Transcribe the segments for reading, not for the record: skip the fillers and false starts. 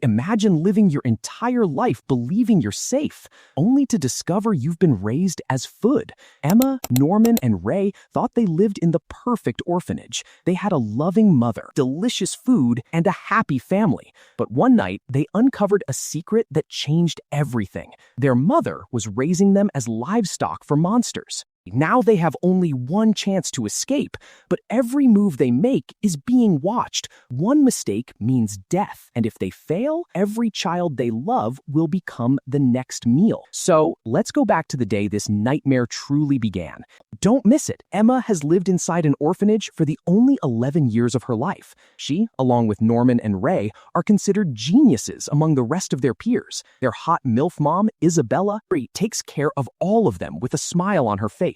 Imagine living your entire life believing you're safe, only to discover you've been raised as food. Emma, Norman, and Ray thought they lived in the perfect orphanage. They had a loving mother, delicious food, and a happy family. But one night, they uncovered a secret that changed everything. Their mother was raising them as livestock for monsters. Now they have only one chance to escape, but every move they make is being watched. One mistake means death, and if they fail, every child they love will become the next meal. So let's go back to the day this nightmare truly began. Don't miss it. Emma has lived inside an orphanage for the only 11 years of her life. She, along with Norman and Ray, are considered geniuses among the rest of their peers. Their hot MILF mom, Isabella, takes care of all of them with a smile on her face.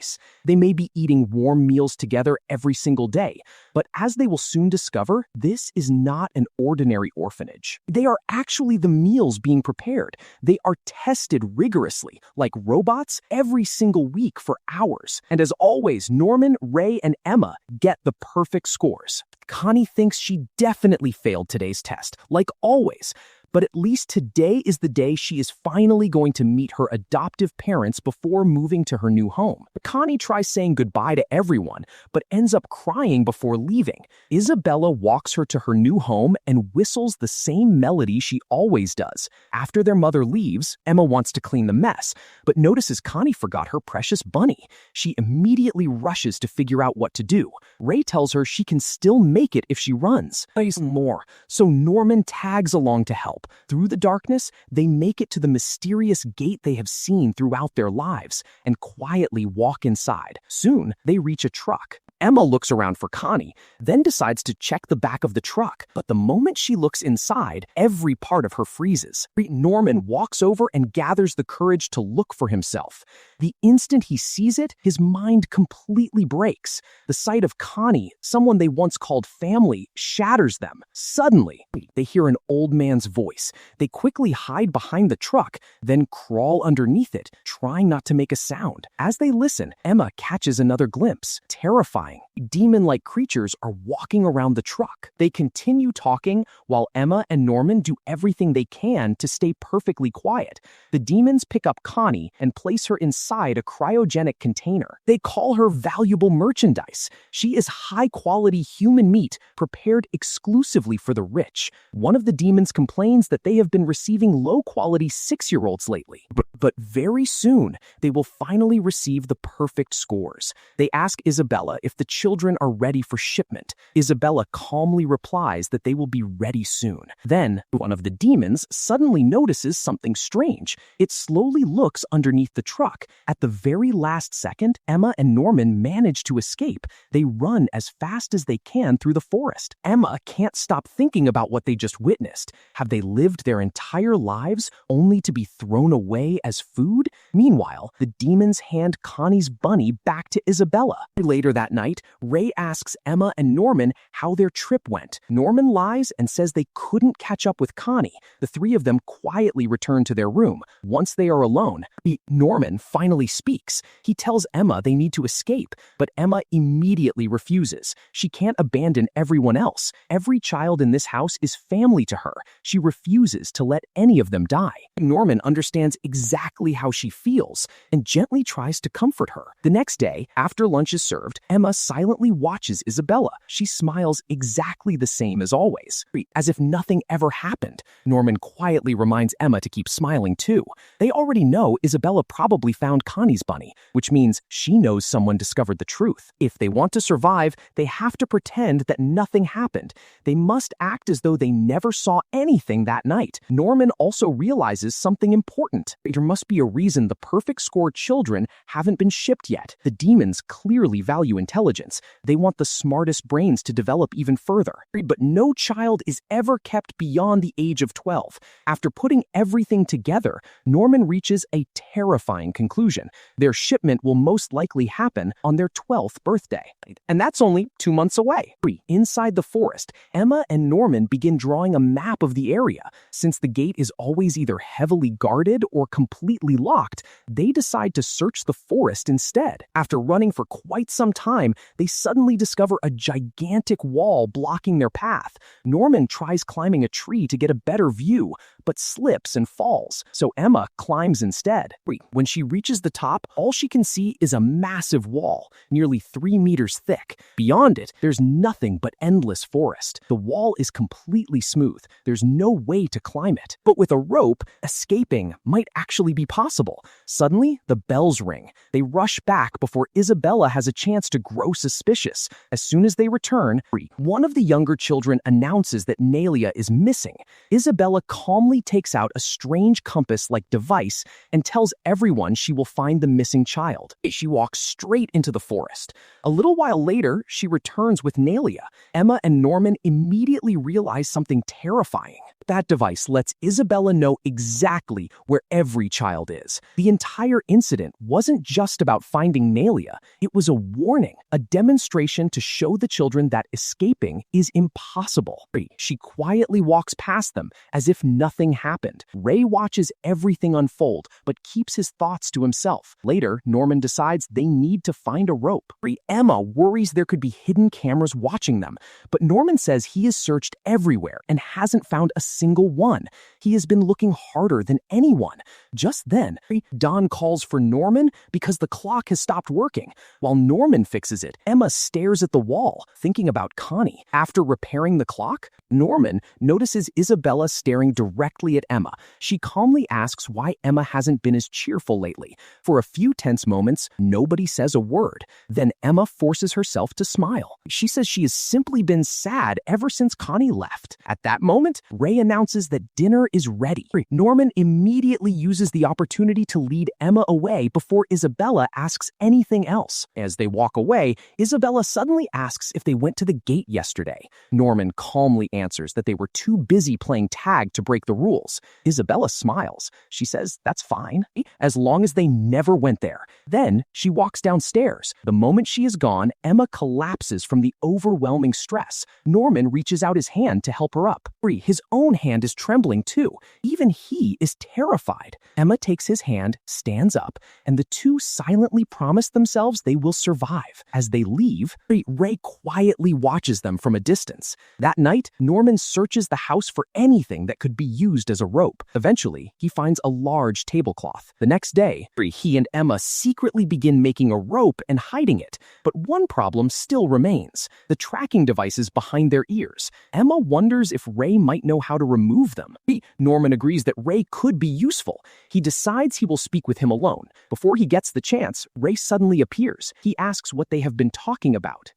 They may be eating warm meals together every single day, but as they will soon discover, this is not an ordinary orphanage. They are actually the meals being prepared. They are tested rigorously, like robots, every single week for hours. And as always, Norman, Ray, and Emma get the perfect scores. Connie thinks she definitely failed today's test, like always. But at least today is the day she is finally going to meet her adoptive parents before moving to her new home. Connie tries saying goodbye to everyone, but ends up crying before leaving. Isabella walks her to her new home and whistles the same melody she always does. After their mother leaves, Emma wants to clean the mess, but notices Connie forgot her precious bunny. She immediately rushes to figure out what to do. Ray tells her she can still make it if she runs. There's more, so Norman tags along to help. Through the darkness, they make it to the mysterious gate they have seen throughout their lives and quietly walk inside. Soon, they reach a truck. Emma looks around for Connie, then decides to check the back of the truck. But the moment she looks inside, every part of her freezes. Norman walks over and gathers the courage to look for himself. The instant he sees it, his mind completely breaks. The sight of Connie, someone they once called family, shatters them. Suddenly, they hear an old man's voice. They quickly hide behind the truck, then crawl underneath it, trying not to make a sound. As they listen, Emma catches another glimpse. Terrifying. Demon-like creatures are walking around the truck. They continue talking while Emma and Norman do everything they can to stay perfectly quiet. The demons pick up Connie and place her inside a cryogenic container. They call her valuable merchandise. She is high-quality human meat prepared exclusively for the rich. One of the demons complains that they have been receiving low-quality 6-year-olds lately. But very soon, they will finally receive the perfect scores. They ask Isabella if the children are ready for shipment. Isabella calmly replies that they will be ready soon. Then, one of the demons suddenly notices something strange. It slowly looks underneath the truck. At the very last second, Emma and Norman manage to escape. They run as fast as they can through the forest. Emma can't stop thinking about what they just witnessed. Have they lived their entire lives only to be thrown away as food? Meanwhile, the demons hand Connie's bunny back to Isabella. Later that night, Ray asks Emma and Norman how their trip went. Norman lies and says they couldn't catch up with Connie. The three of them quietly return to their room. Once they are alone, Norman finally speaks. He tells Emma they need to escape, but Emma immediately refuses. She can't abandon everyone else. Every child in this house is family to her. She refuses to let any of them die. Norman understands exactly how she feels and gently tries to comfort her. The next day, after lunch is served, Emma silently watches Isabella. She smiles exactly the same as always, as if nothing ever happened. Norman quietly reminds Emma to keep smiling too. They already know Isabella probably found Connie's bunny, which means she knows someone discovered the truth. If they want to survive, they have to pretend that nothing happened. They must act as though they never saw anything that night. Norman also realizes something important. There must be a reason the perfect score children haven't been shipped yet. The demons clearly value intelligence. They want the smartest brains to develop even further. But no child is ever kept beyond the age of 12. After putting everything together, Norman reaches a terrifying conclusion. Their shipment will most likely happen on their 12th birthday. And that's only 2 months away. Inside the forest, Emma and Norman begin drawing a map of the area. Since the gate is always either heavily guarded or completely completely locked, they decide to search the forest instead. After running for quite some time, they suddenly discover a gigantic wall blocking their path. Norman tries climbing a tree to get a better view, but slips and falls, so Emma climbs instead. When she reaches the top, all she can see is a massive wall, nearly 3 meters thick. Beyond it, there's nothing but endless forest. The wall is completely smooth. There's no way to climb it. But with a rope, escaping might actually be possible. Suddenly, the bells ring. They rush back before Isabella has a chance to grow suspicious. As soon as they return, one of the younger children announces that Nelia is missing. Isabella calmly takes out a strange compass-like device and tells everyone she will find the missing child. She walks straight into the forest. A little while later, she returns with Nelia. Emma and Norman immediately realize something terrifying. That device lets Isabella know exactly where every child is. The entire incident wasn't just about finding Nelia. It was a warning, a demonstration to show the children that escaping is impossible. She quietly walks past them as if nothing happened. Ray watches everything unfold, but keeps his thoughts to himself. Later, Norman decides they need to find a rope. Emma worries there could be hidden cameras watching them, but Norman says he has searched everywhere and hasn't found a single one. He has been looking harder than anyone. Just then, Don calls for Norman because the clock has stopped working. While Norman fixes it, Emma stares at the wall, thinking about Connie. After repairing the clock, Norman notices Isabella staring directly at Emma. She calmly asks why Emma hasn't been as cheerful lately. For a few tense moments, nobody says a word. Then Emma forces herself to smile. She says she has simply been sad ever since Connie left. At that moment, Ray announces that dinner is ready. Norman immediately uses the opportunity to lead Emma away before Isabella asks anything else. As they walk away, Isabella suddenly asks if they went to the gate yesterday. Norman calmly answers that they were too busy playing tag to break the rules. Isabella smiles. She says that's fine, as long as they never went there. Then she walks downstairs. The moment she is gone, Emma collapses from the overwhelming stress. Norman reaches out his hand to help her up. His own hand is trembling too. Even he is terrified. Emma takes his hand, stands up, and the two silently promise themselves they will survive. As they leave, Ray quietly watches them from a distance. That night, Norman searches the house for anything that could be used as a rope. Eventually, he finds a large tablecloth. The next day, he and Emma secretly begin making a rope and hiding it. But one problem still remains: the tracking devices behind their ears. Emma wonders if Ray might know how to remove them. Norman agrees that Ray could be useful. He decides he will speak with him alone. Before he gets the chance, Ray suddenly appears. He asks what they have been talking about.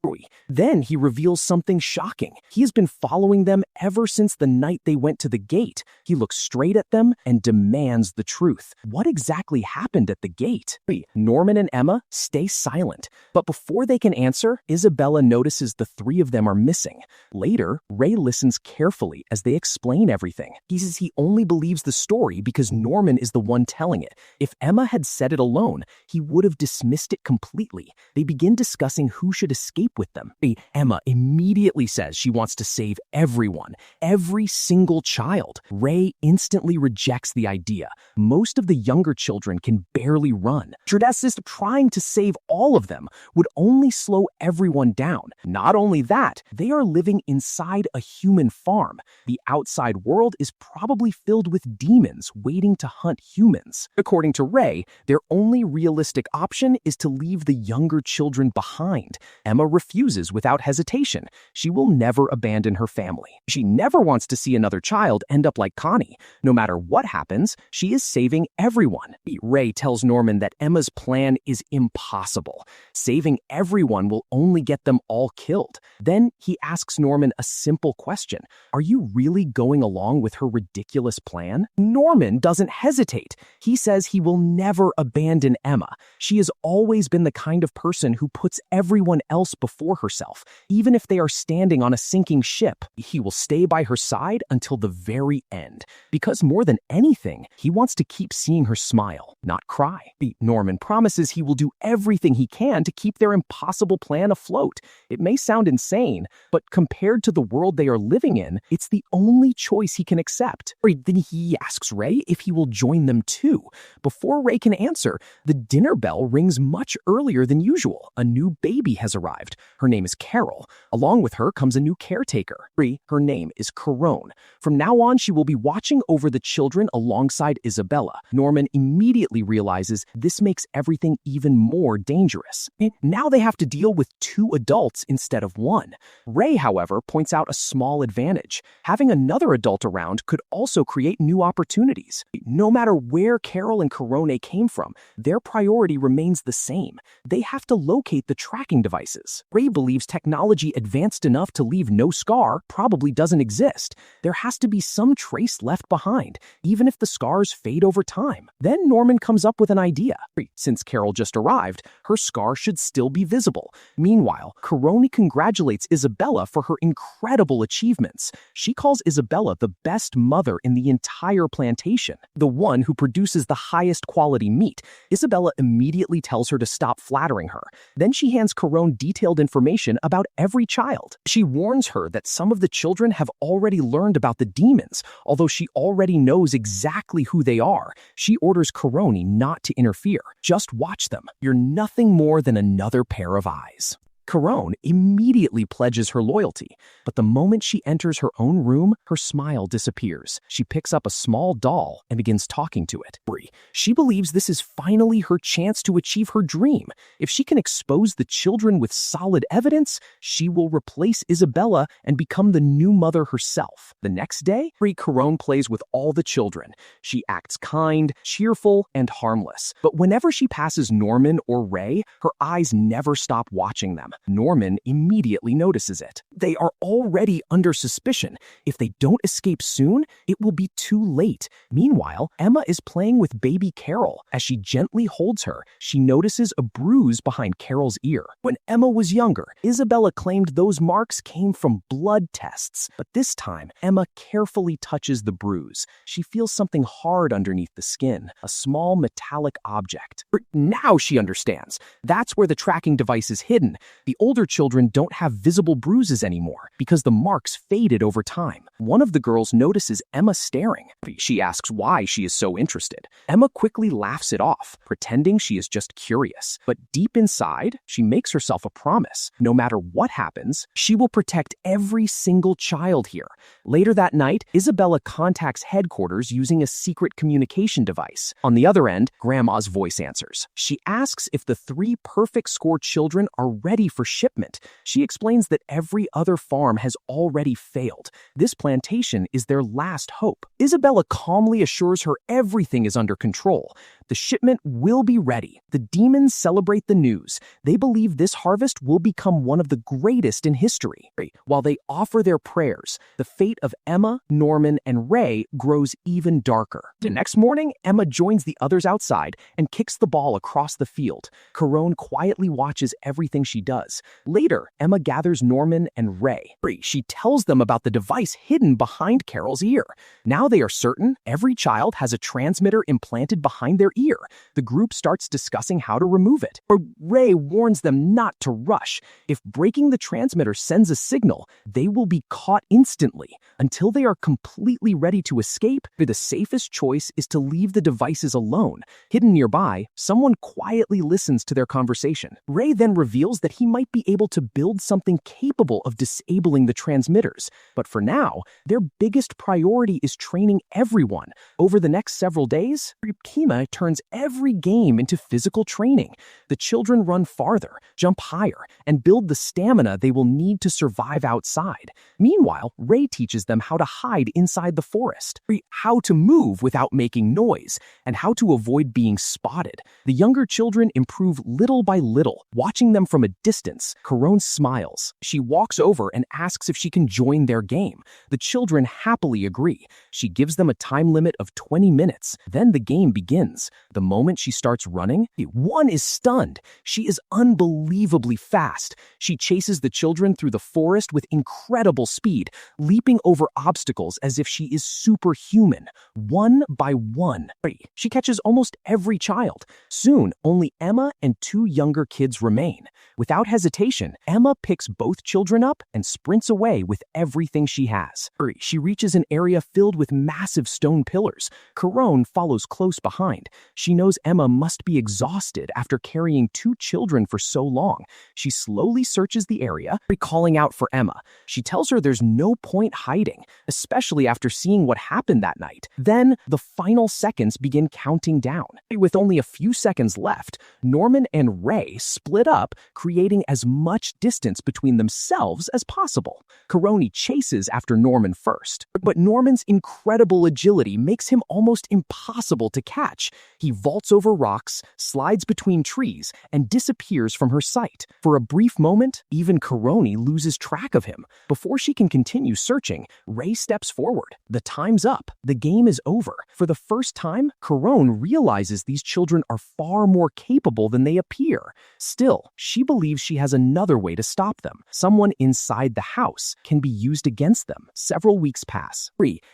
Then he reveals something shocking. He has been following them ever since the night they went to the gate. He looks straight at them and demands the truth. What exactly happened at the gate? Norman and Emma stay silent. But before they can answer, Isabella notices the three of them are missing. Later, Ray listens carefully as they explain everything. He says he only believes the story because Norman is the one telling it. If Emma had said it alone, he would have dismissed it completely. They begin discussing who should escape with them. Emma immediately says she wants to save everyone, every single child. Ray instantly rejects the idea. Most of the younger children can barely run. Trying to save all of them would only slow everyone down. Not only that, they are living inside a human farm. The outside world is probably filled with demons waiting to hunt humans. According to Ray, their only realistic option is to leave the younger children behind. Emma refuses without hesitation. She will never abandon her family. She never wants to see another child end up like Connie. No matter what happens, she is saving everyone. Ray tells Norman that Emma's plan is impossible. Saving everyone will only get them all killed. Then he asks Norman a simple question: are you really going along with her ridiculous plan? Norman doesn't hesitate. He says he will never abandon Emma. She has always been the kind of person who puts everyone else before herself. Even if they are standing on a sinking ship, he will stay by her side until the very end. Because more than anything, he wants to keep seeing her smile, not cry. Norman promises he will do everything he can to keep their impossible plan afloat. It may sound insane, but compared to the world they are living in, it's the only choice he can accept. Then he asks Ray if he will join them too. Before Ray can answer, the dinner bell rings much earlier than usual. A new baby has arrived. Her name is Carol. Along with her comes a new caretaker. Her name is Corone. From now on, she will be watching over the children alongside Isabella. Norman immediately realizes this makes everything even more dangerous. Now they have to deal with two adults instead of one. Ray, however, points out a small advantage. Having another adult around could also create new opportunities. No matter where Carol and Corone came from, their priority remains the same. They have to locate the tracking devices. Ray believes technology advanced enough to leave no scar probably doesn't exist. There has to be some trace left behind, even if the scars fade over time. Then Norman comes up with an idea. Since Carol just arrived, her scar should still be visible. Meanwhile, Corone congratulates Isabella for her incredible achievements. She calls Isabella the best mother in the entire plantation, the one who produces the highest quality meat. Isabella immediately tells her to stop flattering her. Then she hands Corone detailed information about every child. She warns her that some of the children have already learned about the demons, although she already knows exactly who they are. She orders Corone not to interfere. Just watch them. You're nothing more than another pair of eyes. Corone immediately pledges her loyalty, but the moment she enters her own room, her smile disappears. She picks up a small doll and begins talking to it. She believes this is finally her chance to achieve her dream. If she can expose the children with solid evidence, she will replace Isabella and become the new mother herself. The next day, Corone plays with all the children. She acts kind, cheerful, and harmless. But whenever she passes Norman or Ray, her eyes never stop watching them. Norman immediately notices it. They are already under suspicion. If they don't escape soon, it will be too late. Meanwhile, Emma is playing with baby Carol. As she gently holds her, she notices a bruise behind Carol's ear. When Emma was younger, Isabella claimed those marks came from blood tests. But this time, Emma carefully touches the bruise. She feels something hard underneath the skin, a small metallic object. Now she understands. That's where the tracking device is hidden. The older children don't have visible bruises anymore because the marks faded over time. One of the girls notices Emma staring. She asks why she is so interested. Emma quickly laughs it off, pretending she is just curious. But deep inside, she makes herself a promise. No matter what happens, she will protect every single child here. Later that night, Isabella contacts headquarters using a secret communication device. On the other end, Grandma's voice answers. She asks if the 3 perfect score children are ready for shipment. She explains that every other farm has already failed. This plantation is their last hope. Isabella calmly assures her everything is under control. The shipment will be ready. The demons celebrate the news. They believe this harvest will become one of the greatest in history. While they offer their prayers, the fate of Emma, Norman, and Ray grows even darker. The next morning, Emma joins the others outside and kicks the ball across the field. Corone quietly watches everything she does. Later, Emma gathers Norman and Ray. She tells them about the device hidden behind Carol's ear. Now they are certain every child has a transmitter implanted behind their ear. The group starts discussing how to remove it. But Ray warns them not to rush. If breaking the transmitter sends a signal, they will be caught instantly. Until they are completely ready to escape, the safest choice is to leave the devices alone. Hidden nearby, someone quietly listens to their conversation. Ray then reveals that he might be able to build something capable of disabling the transmitters. But for now, their biggest priority is training everyone. Over the next several days, Kima turns every game into physical training. The children run farther, jump higher, and build the stamina they will need to survive outside. Meanwhile, Ray teaches them how to hide inside the forest, how to move without making noise, and how to avoid being spotted. The younger children improve little by little. Watching them from a distance, Corone smiles. She walks over and asks if she can join their game. The children happily agree. She gives them a time limit of 20 minutes. Then the game begins. The moment she starts running, one is stunned. She is unbelievably fast. She chases the children through the forest with incredible speed, leaping over obstacles as if she is superhuman. One by one, she catches almost every child. Soon, only Emma and two younger kids remain. Without hesitation, Emma picks both children up and sprints away with everything she has. She reaches an area filled with massive stone pillars. Corone follows close behind. She knows Emma must be exhausted after carrying two children for so long. She slowly searches the area, calling out for Emma. She tells her there's no point hiding, especially after seeing what happened that night. Then, the final seconds begin counting down. With only a few seconds left, Norman and Ray split up, creating as much distance between themselves as possible. Corone chases after Norman first, but Norman's incredible agility makes him almost impossible to catch. He vaults over rocks, slides between trees, and disappears from her sight. For a brief moment, even Corone loses track of him. Before she can continue searching, Ray steps forward. The time's up. The game is over. For the first time, Corone realizes these children are far more capable than they appear. Still, she believes she has another way to stop them. Someone inside the house can be used against them. Several weeks pass.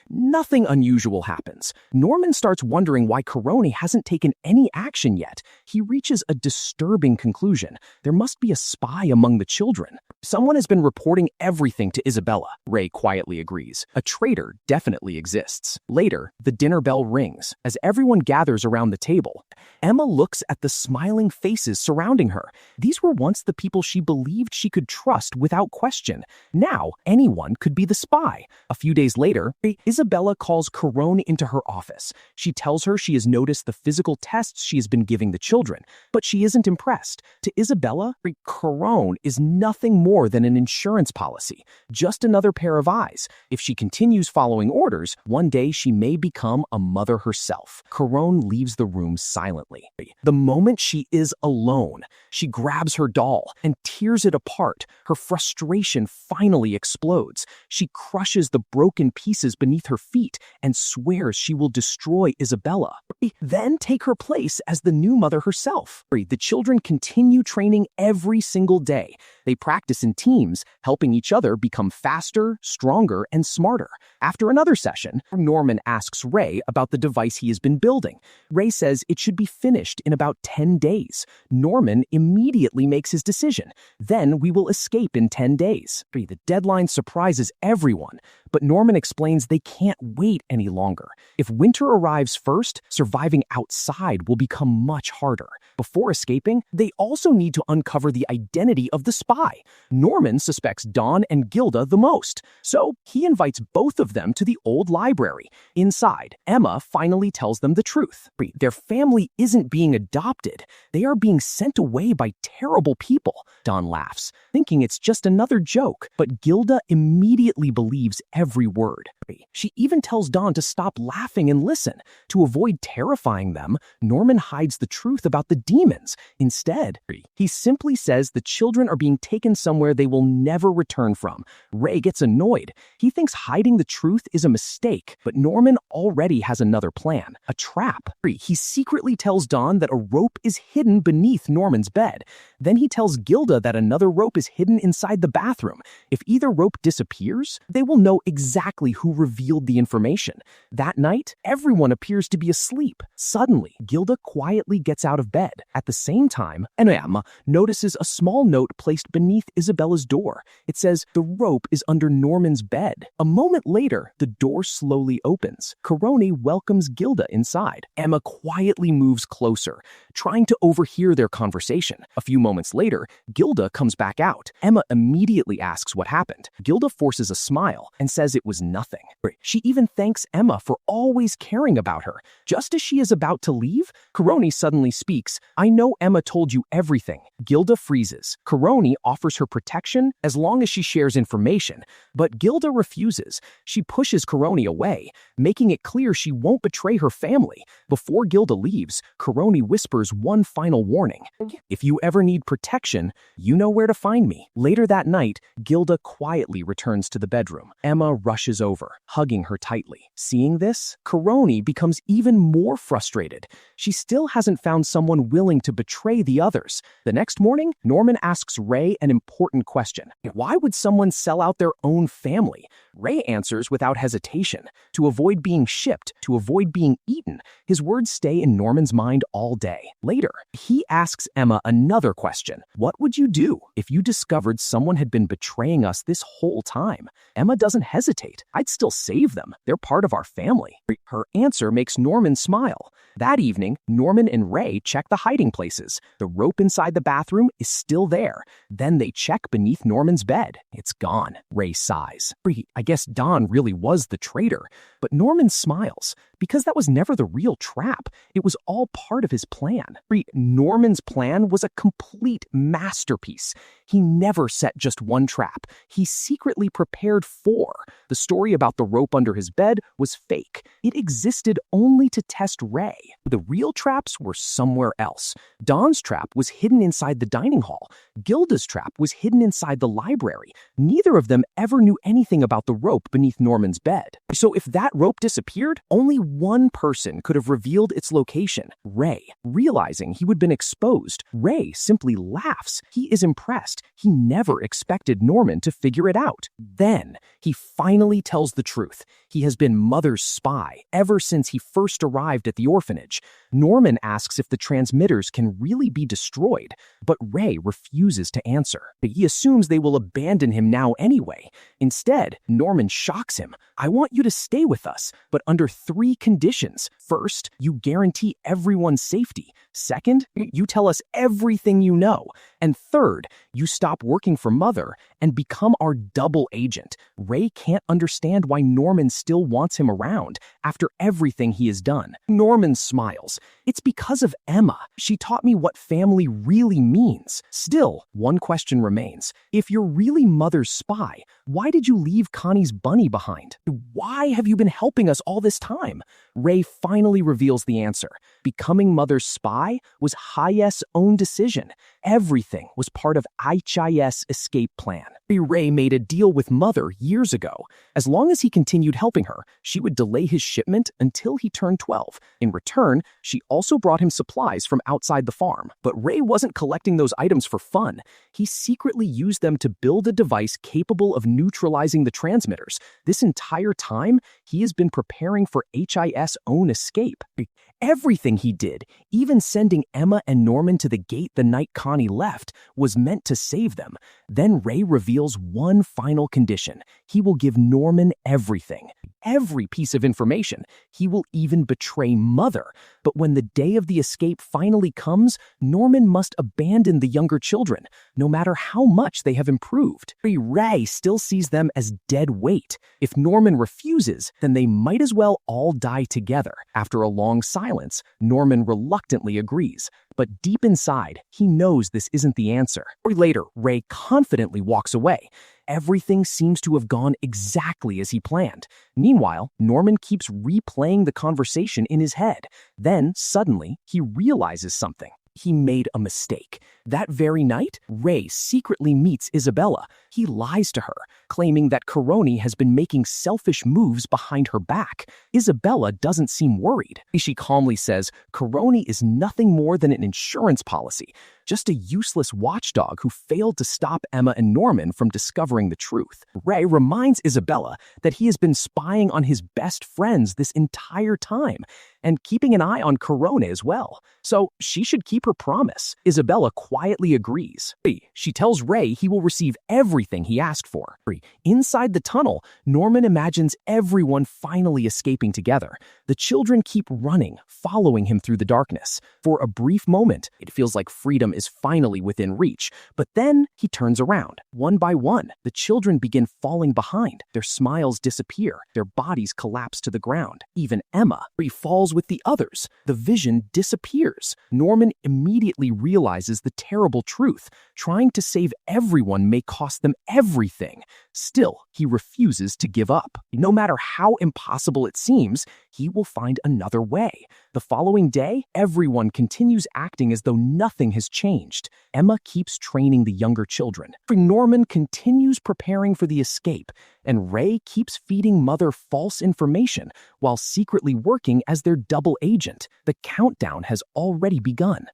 Nothing unusual happens. Norman starts wondering why Corone hasn't taken any action yet. He reaches a disturbing conclusion. There must be a spy among the children. Someone has been reporting everything to Isabella. Ray quietly agrees. A traitor definitely exists. Later, the dinner bell rings. As everyone gathers around the table, Emma looks at the smiling faces surrounding her. These were once the people she believed she could trust without question. Now, anyone could be the spy. A few days later, Isabella calls Corone into her office. She tells her she has noticed the physical tests she has been giving the children, but she isn't impressed. To Isabella, Corone is nothing more than an insurance policy, just another pair of eyes. If she continues following orders, one day she may become a mother herself. Corone leaves the room silently. The moment she is alone, she grabs her doll and tears it apart. Her frustration finally explodes. She crushes the broken pieces beneath her feet and swears she will destroy Isabella, then take her place as the new mother herself. The children continue training every single day. They practice in teams, helping each other become faster, stronger, and smarter. After another session, Norman asks Ray about the device he has been building. Ray says it should be finished in about 10 days. Norman immediately makes his decision. Then we will escape in 10 days. The deadline surprises everyone, but Norman explains they can't wait any longer. If winter arrives first, surviving outside will become much harder. Before escaping, they also need to uncover the identity of the spy. Norman suspects Dawn and Gilda the most, so he invites both of them to the old library. Inside, Emma finally tells them the truth. Their family isn't being adopted. They are being sent away by terrible people. Dawn laughs, thinking it's just another joke, but Gilda immediately believes every word. She even tells Dawn to stop laughing and listen. To avoid terrifying them, Norman hides the truth about the demons. Instead, he simply says the children are being taken somewhere they will never return from. Ray gets annoyed. He thinks hiding the truth is a mistake, but Norman already has another plan, a trap. He secretly tells Dawn that a rope is hidden beneath Norman's bed. Then he tells Gilda that another rope is hidden inside the bathroom. If either rope disappears, they will know exactly who revealed the information. That night, everyone appears to be asleep. Suddenly, Gilda quietly gets out of bed. At the same time, Emma notices a small note placed beneath Isabella's door. It says, "The rope is under Norman's bed." A moment later, the door slowly opens. Corone welcomes Gilda inside. Emma quietly moves closer, trying to overhear their conversation. A few moments later, Gilda comes back out. Emma immediately asks what happened. Gilda forces a smile and says it was nothing. She even thanks Emma for always caring about her. Just as she is about to leave, Corone suddenly speaks. "I know Emma told you everything." Gilda freezes. Corone offers her protection as long as she shares information, but Gilda refuses. She pushes Corone away, making it clear she won't betray her family. Before Gilda leaves, Corone whispers offers one final warning. If you ever need protection, you know where to find me. Later that night, Gilda quietly returns to the bedroom. Emma rushes over, hugging her tightly. Seeing this, Coroni becomes even more frustrated. She still hasn't found someone willing to betray the others. The next morning, Norman asks Ray an important question. Why would someone sell out their own family? Ray answers without hesitation. To avoid being shipped, to avoid being eaten. His words stay in Norman's mind all day. Later, he asks Emma another question. What would you do if you discovered someone had been betraying us this whole time? Emma doesn't hesitate. I'd still save them. They're part of our family. Her answer makes Norman smile. That evening, Norman and Ray check the hiding places. The rope inside the bathroom is still there. Then they check beneath Norman's bed. It's gone. Ray sighs. I guess Don really was the traitor. But Norman smiles, because that was never the real trap. It was all part of his plan. Norman's plan was a complete masterpiece. He never set just one trap. He secretly prepared four. The story about the rope under his bed was fake. It existed only to test Ray. The real traps were somewhere else. Don's trap was hidden inside the dining hall. Gilda's trap was hidden inside the library. Neither of them ever knew anything about the rope beneath Norman's bed. So if that rope disappeared, only one person could have revealed its location, Ray. Realizing he would been exposed, Ray simply laughs. He is impressed. He never expected Norman to figure it out. Then, he finally tells the truth. He has been Mother's spy ever since he first arrived at the orphanage. Norman asks if the transmitters can really be destroyed, but Ray refuses to answer. He assumes they will abandon him now anyway. Instead, Norman shocks him. I want you to stay with us, but under 3 conditions. First, you guarantee everyone's safety. Second, you tell us everything you know. And third, you stop working for Mother and become our double agent. Ray can't understand why Norman still wants him around after everything he has done. Norman smiles. It's because of Emma. She taught me what family really means. Still, one question remains. If you're really Mother's spy, why did you leave Connie's bunny behind? Why have you been helping us all this time? Ray finally reveals the answer. Becoming Mother's spy was Hayes' own decision. Everything was part of Hayes' escape plan. Ray made a deal with Mother years ago. As long as he continued helping her, she would delay his shipment until he turned 12. In return, she also brought him supplies from outside the farm. But Ray wasn't collecting those items for fun. He secretly used them to build a device capable of neutralizing the transmitters. This entire time, he has been preparing for HIS' own escape. Everything he did, even sending Emma and Norman to the gate the night Connie left, was meant to save them. Then Ray reveals one final condition. He will give Norman everything. Every piece of information. He will even betray Mother. But when the day of the escape finally comes, Norman must abandon the younger children, no matter how much they have improved. Ray still sees them as dead weight. If Norman refuses, then they might as well all die together. After a long silence, Norman reluctantly agrees. But deep inside, he knows this isn't the answer. Later, Ray confidently walks away. Everything seems to have gone exactly as he planned. Meanwhile, Norman keeps replaying the conversation in his head. Then, suddenly, he realizes something. He made a mistake. That very night, Ray secretly meets Isabella. He lies to her, claiming that Coroni has been making selfish moves behind her back. Isabella doesn't seem worried. She calmly says Coroni is nothing more than an insurance policy, just a useless watchdog who failed to stop Emma and Norman from discovering the truth. Ray reminds Isabella that he has been spying on his best friends this entire time and keeping an eye on Corona as well. So she should keep her promise. Isabella quietly agrees. She tells Ray he will receive everything he asked for. Inside the tunnel, Norman imagines everyone finally escaping together. The children keep running, following him through the darkness. For a brief moment, it feels like freedom is finally within reach. But then he turns around. One by one, the children begin falling behind. Their smiles disappear. Their bodies collapse to the ground. Even Emma falls with the others. The vision disappears. Norman immediately realizes the terrible truth. Trying to save everyone may cost them everything. Still, he refuses to give up. No matter how impossible it seems, he will find another way. The following day, everyone continues acting as though nothing has changed. Emma keeps training the younger children. Norman continues preparing for the escape, and Ray keeps feeding Mother false information while secretly working as their double agent. The countdown has already begun.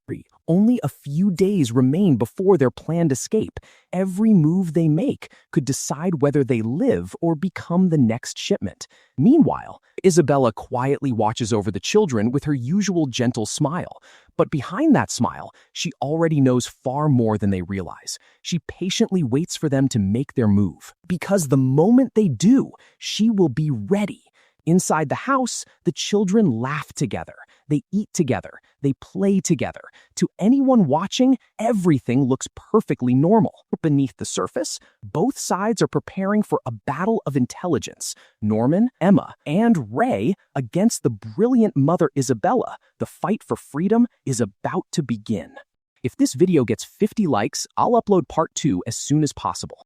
Only a few days remain before their planned escape. Every move they make could decide whether they live or become the next shipment. Meanwhile, Isabella quietly watches over the children with her usual gentle smile. But behind that smile, she already knows far more than they realize. She patiently waits for them to make their move, because the moment they do, she will be ready. Inside the house, the children laugh together. They eat together. They play together. To anyone watching, everything looks perfectly normal. Beneath the surface, both sides are preparing for a battle of intelligence. Norman, Emma, and Ray against the brilliant Mother Isabella. The fight for freedom is about to begin. If this video gets 50 likes, I'll upload part 2 as soon as possible.